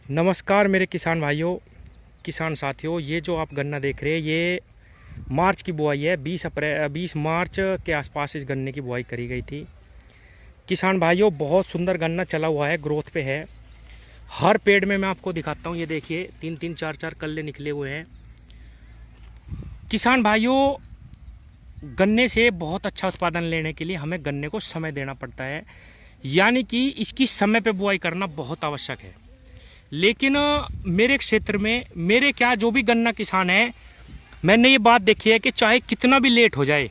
नमस्कार मेरे किसान भाइयों, किसान साथियों। ये जो आप गन्ना देख रहे हैं ये मार्च की बुआई है। 20 मार्च के आसपास इस गन्ने की बुआई करी गई थी। किसान भाइयों, बहुत सुंदर गन्ना चला हुआ है, ग्रोथ पे है। हर पेड़ में मैं आपको दिखाता हूँ, ये देखिए 3-3 4-4 कल्ले निकले हुए हैं। किसान भाइयों, गन्ने से बहुत अच्छा उत्पादन लेने के लिए हमें गन्ने को समय देना पड़ता है, यानी कि इसकी समय पे बुआई करना बहुत आवश्यक है। लेकिन मेरे क्षेत्र में जो भी गन्ना किसान है, मैंने ये बात देखी है कि चाहे कितना भी लेट हो जाए,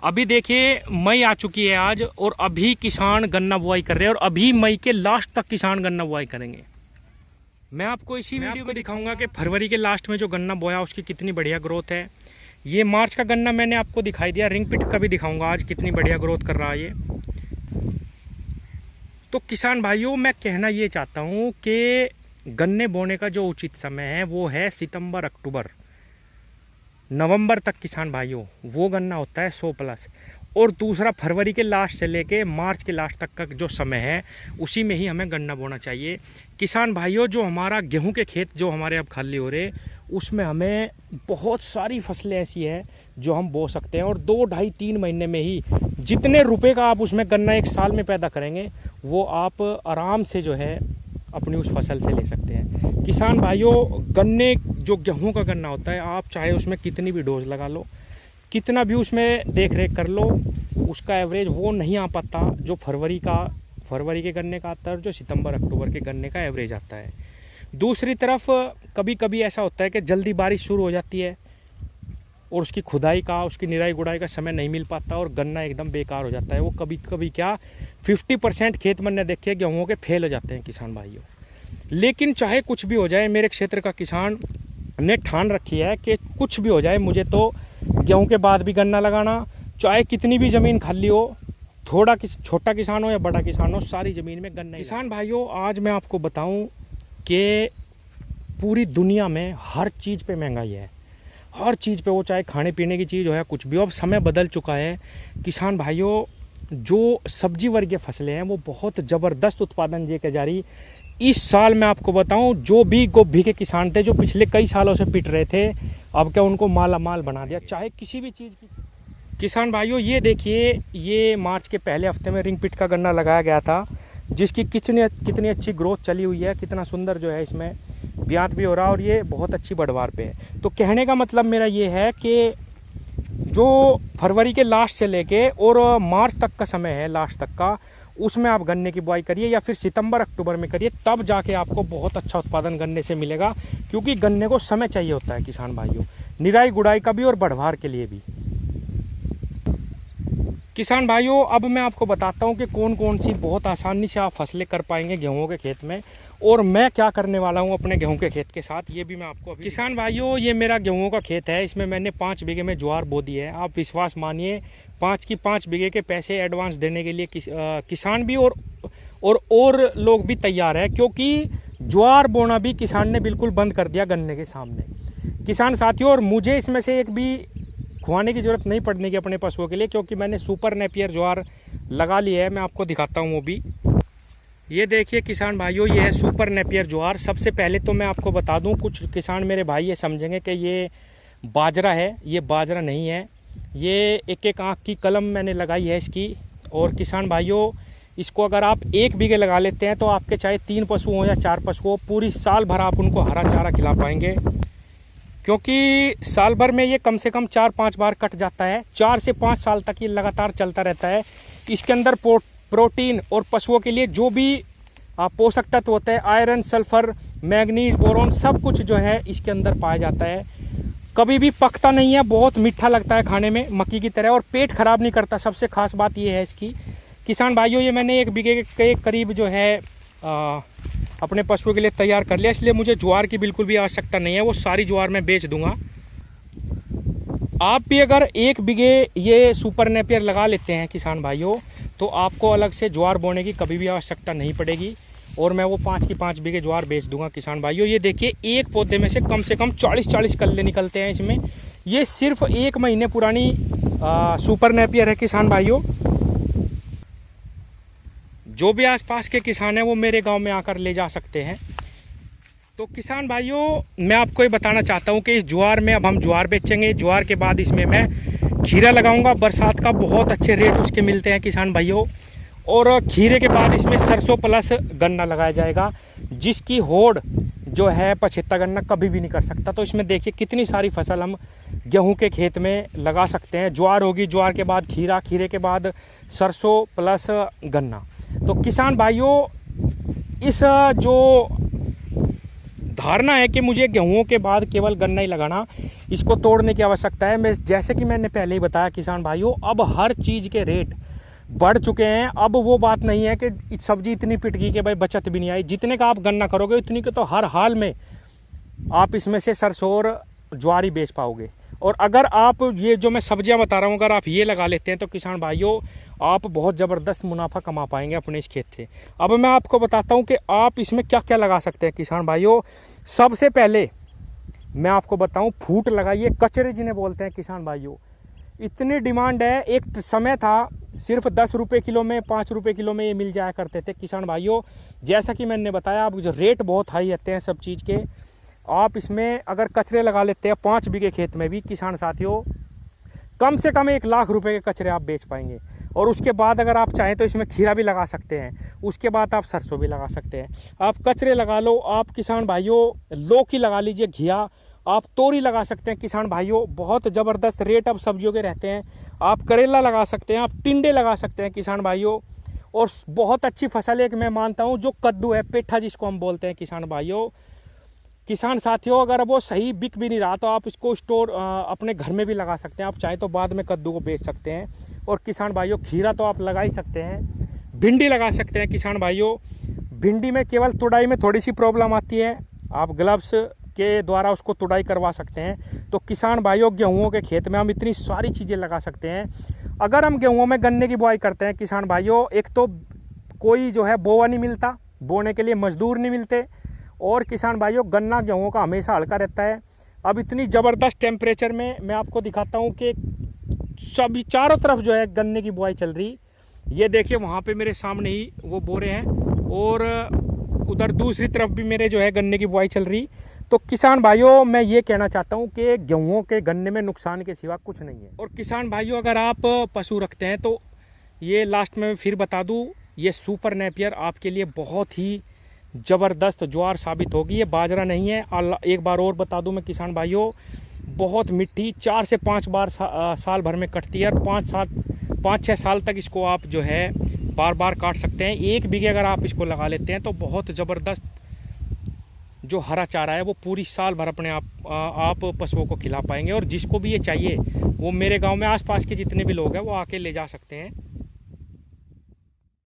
अभी देखिए मई आ चुकी है आज, और अभी किसान गन्ना बुआई कर रहे हैं, और अभी मई के लास्ट तक किसान गन्ना बुआई करेंगे। मैं आपको इसी वीडियो में दिखाऊंगा कि फरवरी के लास्ट में जो गन्ना बोया उसकी कितनी बढ़िया ग्रोथ है। ये मार्च का गन्ना मैंने आपको दिखाई दिया, रिंग पिट का भी दिखाऊंगा आज कितनी बढ़िया ग्रोथ कर रहा है ये। तो किसान भाइयों, मैं कहना ये चाहता हूँ कि गन्ने बोने का जो उचित समय है वो है सितंबर अक्टूबर नवंबर तक। किसान भाइयों, वो गन्ना होता है 100+। और दूसरा, फरवरी के लास्ट से लेके मार्च के लास्ट तक का जो समय है उसी में ही हमें गन्ना बोना चाहिए। किसान भाइयों, जो हमारा गेहूं के खेत जो हमारे अब खाली हो रहे, उसमें हमें बहुत सारी फसलें ऐसी है जो हम बो सकते हैं, और 2, 2.5, 3 महीने में ही जितने रुपए का आप उसमें गन्ना एक साल में पैदा करेंगे वो आप आराम से जो है अपनी उस फसल से ले सकते हैं। किसान भाइयों, गन्ने जो गेहूं का गन्ना होता है, आप चाहे उसमें कितनी भी डोज लगा लो, कितना भी उसमें देख रेख कर लो, उसका एवरेज वो नहीं आ पाता जो फरवरी के गन्ने का आता है, और जो सितंबर अक्टूबर के गन्ने का एवरेज आता है। दूसरी तरफ कभी कभी ऐसा होता है कि जल्दी बारिश शुरू हो जाती है और उसकी खुदाई का, उसकी निराई गुड़ाई का समय नहीं मिल पाता, और गन्ना एकदम बेकार हो जाता है। वो कभी कभी क्या 50% खेत मैंने देखे गेहूं के फेल हो जाते हैं किसान भाइयों। लेकिन चाहे कुछ भी हो जाए, मेरे क्षेत्र का किसान ने ठान रखी है कि कुछ भी हो जाए, मुझे तो गेहूं के बाद भी गन्ना लगाना, चाहे कितनी भी ज़मीन खाली हो, छोटा किसान हो या बड़ा किसान हो, सारी ज़मीन में गन्ना। किसान भाइयों, आज मैं आपको बताऊं कि पूरी दुनिया में हर चीज़ पे महंगाई है, हर चीज़ पे, वो चाहे खाने पीने की चीज़ हो या कुछ भी हो। अब समय बदल चुका है किसान भाइयों। जो सब्जी वर्गीय फसलें हैं वो बहुत ज़बरदस्त उत्पादन जे के जा रही। इस साल मैं आपको बताऊं, जो भी गोभी के किसान थे जो पिछले कई सालों से पिट रहे थे, अब क्या उनको माला माल बना दिया, चाहे किसी भी चीज़ की। किसान भाइयों, ये देखिए, ये मार्च के पहले हफ्ते में रिंग पिट का गन्ना लगाया गया था, जिसकी कितनी अच्छी ग्रोथ चली हुई है, कितना सुंदर जो है इसमें ब्यात भी हो रहा है, और ये बहुत अच्छी बढ़वार पे है। तो कहने का मतलब मेरा ये है कि जो फरवरी के लास्ट से लेके और मार्च तक का समय है, लास्ट तक का, उसमें आप गन्ने की बुआई करिए, या फिर सितंबर अक्टूबर में करिए, तब जाके आपको बहुत अच्छा उत्पादन गन्ने से मिलेगा। क्योंकि गन्ने को समय चाहिए होता है किसान भाइयों, निराई गुड़ाई का भी और बढ़वार के लिए भी। किसान भाइयों, अब मैं आपको बताता हूं कि कौन कौन सी बहुत आसानी से आप फसलें कर पाएंगे गेहूं के खेत में, और मैं क्या करने वाला हूं अपने गेहूं के खेत के साथ, ये भी मैं आपको अभी। किसान भाइयों, ये मेरा गेहूं का खेत है, इसमें मैंने 5 बीघे में ज्वार बो दी है। आप विश्वास मानिए, 5 बीघे के पैसे एडवांस देने के लिए किसान भी और लोग भी तैयार है, क्योंकि ज्वार बोना भी किसान ने बिल्कुल बंद कर दिया गन्ने के सामने। किसान साथियों, और मुझे इसमें से एक भी खुआने की जरूरत नहीं पड़ने की अपने पशुओं के लिए, क्योंकि मैंने सुपर नेपियर ज्वार लगा ली है। मैं आपको दिखाता हूँ वो भी। ये देखिए किसान भाइयों, ये है सुपर नेपियर ज्वार। सबसे पहले तो मैं आपको बता दूं, कुछ किसान मेरे भाई ये समझेंगे कि ये बाजरा है, ये बाजरा नहीं है। ये एक आँख की कलम मैंने लगाई है इसकी। और किसान भाइयों, इसको अगर आप 1 बीघे लगा लेते हैं तो आपके चाहे 3 पशु हो या 4 पशु हो, पूरी साल भर आप उनको हरा चारा खिला पाएंगे, क्योंकि साल भर में ये कम से कम 4-5 बार कट जाता है। 4 से 5 साल तक ये लगातार चलता रहता है। इसके अंदर प्रोटीन और पशुओं के लिए जो भी पोषक तत्व होते हैं, आयरन, सल्फर, मैग्नीज, बोरोन, सब कुछ जो है इसके अंदर पाया जाता है। कभी भी पकता नहीं है, बहुत मीठा लगता है खाने में, मक्की की तरह, और पेट खराब नहीं करता। सबसे खास बात ये है इसकी। किसान भाइयों, ये मैंने 1 बीघे के करीब जो है अपने पशुओं के लिए तैयार कर लिया, इसलिए मुझे ज्वार की बिल्कुल भी आवश्यकता नहीं है। वो सारी ज्वार मैं बेच दूंगा। आप भी अगर 1 बीघे ये सुपर नेपियर लगा लेते हैं किसान भाइयों, तो आपको अलग से ज्वार बोने की कभी भी आवश्यकता नहीं पड़ेगी, और मैं वो 5 बीघे ज्वार बेच दूंगा किसान भाइयों। ये देखिए, एक पौधे में से कम 40-40 कल्ले निकलते हैं इसमें। ये सिर्फ 1 महीने पुरानी सुपर नेपियर है किसान भाइयों। जो भी आसपास के किसान हैं वो मेरे गांव में आकर ले जा सकते हैं। तो किसान भाइयों, मैं आपको ये बताना चाहता हूँ कि इस ज्वार में अब हम ज्वार बेचेंगे। ज्वार के बाद इसमें मैं खीरा लगाऊंगा। बरसात का बहुत अच्छे रेट उसके मिलते हैं किसान भाइयों। और खीरे के बाद इसमें सरसों प्लस गन्ना लगाया जाएगा, जिसकी होड़ जो है पछेता गन्ना कभी भी नहीं कर सकता। तो इसमें देखिए कितनी सारी फसल हम गेहूं के खेत में लगा सकते हैं। ज्वार होगी, ज्वार के बाद खीरा, खीरे के बाद सरसों प्लस गन्ना। तो किसान भाइयों, इस जो धारणा है कि मुझे गेहूं के बाद केवल गन्ना ही लगाना, इसको तोड़ने की आवश्यकता है। मैं जैसे कि मैंने पहले ही बताया किसान भाइयों, अब हर चीज़ के रेट बढ़ चुके हैं। अब वो बात नहीं है कि सब्जी इतनी पिट गई कि भाई बचत भी नहीं आई। जितने का आप गन्ना करोगे उतनी के तो हर हाल में आप इसमें से सरसों और ज्वारी बेच पाओगे। और अगर आप ये जो मैं सब्जियां बता रहा हूँ, अगर आप ये लगा लेते हैं तो किसान भाइयों आप बहुत ज़बरदस्त मुनाफा कमा पाएंगे अपने इस खेत से। अब मैं आपको बताता हूँ कि आप इसमें क्या क्या लगा सकते हैं किसान भाइयों। सबसे पहले मैं आपको बताऊँ, फूट लगाइए, कचरे जिन्हें बोलते हैं किसान भाइयों। इतनी डिमांड है, एक समय था सिर्फ 10 रुपये किलो में, 5 रुपये किलो में ये मिल जाया करते थे किसान भाइयों। जैसा कि मैंने बताया, अब जो रेट बहुत हाई रहते हैं सब चीज़ के, आप इसमें अगर कचरे लगा लेते हैं 5 बीघे खेत में भी किसान साथियों, कम से कम 1 लाख रुपए के कचरे आप बेच पाएंगे। और उसके बाद अगर आप चाहें तो इसमें खीरा भी लगा सकते हैं, उसके बाद आप सरसों भी लगा सकते हैं। आप कचरे लगा लो, आप किसान भाइयों लौकी लगा लीजिए, घिया, आप तोरी लगा सकते हैं किसान भाइयों। बहुत ज़बरदस्त रेट अब सब्जियों के रहते हैं। आप करेला लगा सकते हैं, आप टिंडे लगा सकते हैं किसान भाइयों। और बहुत अच्छी फसल एक मैं मानता हूँ जो कद्दू है, पेठा जिसको हम बोलते हैं किसान भाइयों। किसान साथियों, अगर वो सही बिक भी नहीं रहा तो आप इसको स्टोर अपने घर में भी लगा सकते हैं। आप चाहे तो बाद में कद्दू को बेच सकते हैं। और किसान भाइयों, खीरा तो आप लगा ही सकते हैं। भिंडी लगा सकते हैं किसान भाइयों। भिंडी में केवल तुड़ाई में थोड़ी सी प्रॉब्लम आती है, आप ग्लव्स के द्वारा उसको तुड़ाई करवा सकते हैं। तो किसान भाइयों, गेहूं के खेत में हम इतनी सारी चीज़ें लगा सकते हैं। अगर हम गेहूं में गन्ने की बुआई करते हैं किसान भाइयों, एक तो कोई जो है बोवा नहीं मिलता, बोने के लिए मजदूर नहीं मिलते। और किसान भाइयों, गन्ना गेहूं का हमेशा हल्का रहता है। अब इतनी ज़बरदस्त टेम्परेचर में मैं आपको दिखाता हूं कि सभी चारों तरफ जो है गन्ने की बुआई चल रही। ये देखिए वहाँ पे मेरे सामने ही वो बोरे हैं, और उधर दूसरी तरफ भी मेरे जो है गन्ने की बुआई चल रही। तो किसान भाइयों, मैं ये कहना चाहता हूँ कि गेहूं के गन्ने में नुकसान के सिवा कुछ नहीं है। और किसान भाइयों, अगर आप पशु रखते हैं तो ये लास्ट में फिर बता दूँ, ये सुपर नेपियर आपके लिए बहुत ही ज़बरदस्त ज्वार साबित होगी। ये बाजरा नहीं है। एक बार और बता दूं मैं किसान भाइयों, बहुत मिट्टी 4 से 5 बार साल भर में कटती है। और 5-6 साल तक इसको आप जो है बार बार काट सकते हैं। 1 बीघे अगर आप इसको लगा लेते हैं तो बहुत ज़बरदस्त जो हरा चारा है वो पूरी साल भर अपने आप पशुओं को खिला पाएंगे। और जिसको भी ये चाहिए वो मेरे गांव में आसपास के जितने भी लोग हैं वो आके ले जा सकते हैं।